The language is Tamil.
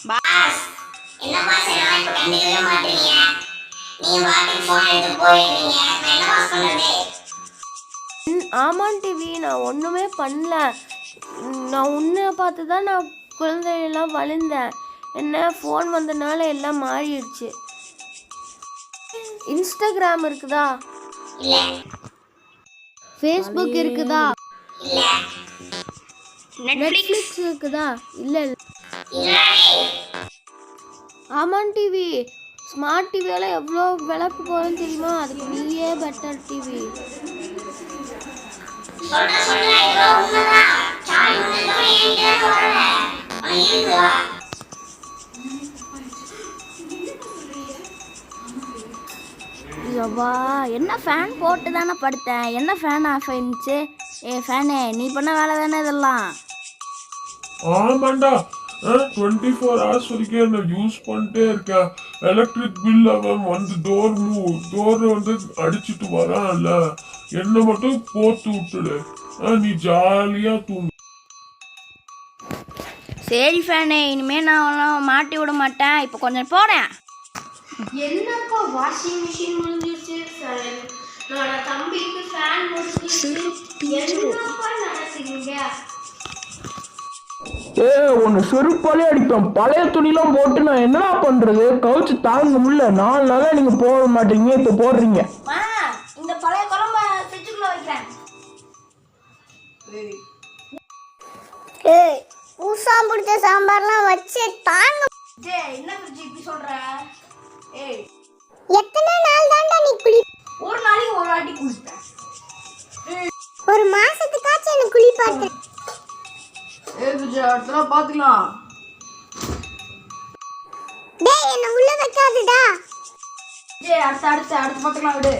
பாஸ் என்ன பாஸ் என்ன கண்டுக்கவே மாட்டீங்க. நீ வாட்டி போன் எடுத்து போயிடுறீங்க. என்ன பாஸ் பண்றது? ஆமாம் டிவி, நான் ஒன்றுமே பண்ணல. நான் உன்னை பார்த்து தான் நான் குழந்தையெல்லாம் வளர்ந்தேன். என்ன ஃபோன் வந்தனால எல்லாம் மாறிடுச்சு. இன்ஸ்டாகிராம் இருக்குதா? இல்ல. ஃபேஸ்புக் இருக்குதா? இல்ல. நெட்ஃப்ளிக்ஸ் இருக்குதா? இல்லை. இல்லடி. ஆமாம் டிவி, ஸ்மார்ட் டிவியால் எவ்வளோ விளக்கு போகிறேன்னு தெரியுமா? அதுக்கு நீயே பெட்டர் டிவி. சொல்ற இதோ உண்மைதான். சாய் வந்து என்கிட்ட வரல. இருக்குதா? யப்பா, என்ன ஃபேன் போட்டு தானே படுத்தேன், என்ன ஃபேன் ஆஃப் ஆயிடுச்சு? ஃபேனே, நீ பண்ண வேலை தானே இதெல்லாம்? ஆமாண்டா, 24 hours வரைக்கும் நான் யூஸ் பண்ணிட்டே இருக்கேன். எலக்ட்ரிக் பில் அவன் வந்து டோர் வந்து அடிச்சுட்டு வரான்ல, என்ன மட்டும் போத்து விட்டுடு. நீ ஜாலியா தூங்கு. சரி ஃபேனே, இனிமே நான் மாட்டி விட மாட்டேன். இப்போ கொஞ்சம் போறேன். என்னப்பா வாஷிங் மிஷின் முடிஞ்சிருச்சு, நான் தம்பிக்கு ஃபேன் முடிஞ்சிருச்சு, என்னப்பா நடக்குறீங்க? ஒன்னு செருப்பாலே அடிப்பேன். பழைய துணிலாம் போட்டு நான் என்னடா பண்றது? கவுச்சு தாங்க முடியல. 4 நாளா நீங்க போட மாட்டீங்க, இப்ப போடுறீங்க. இந்த பழைய குழம்பு ஃப்ரிட்ஜுக்குள்ள வைக்கிறேன். ஏய், பூசாம் பிடிச்ச சாம்பார்லாம் வச்சு தாங்க. என்ன ஃப்ரிட்ஜ் இப்படி சொல்ற? ஏய், எத்தனை நாள் தான்டா நீ குளி? ஒரு நாளைக்கு ஒரு வாட்டி குளிப்பேன். ஒரு மாசத்துக்காச்சும் என்ன குளிப்பாட்டு. அடுத்த பாத்துக்கலாம். டேய், என்ன உள்ள வைக்காதடா. அடுத்து பாத்துக்கலாம் விடு.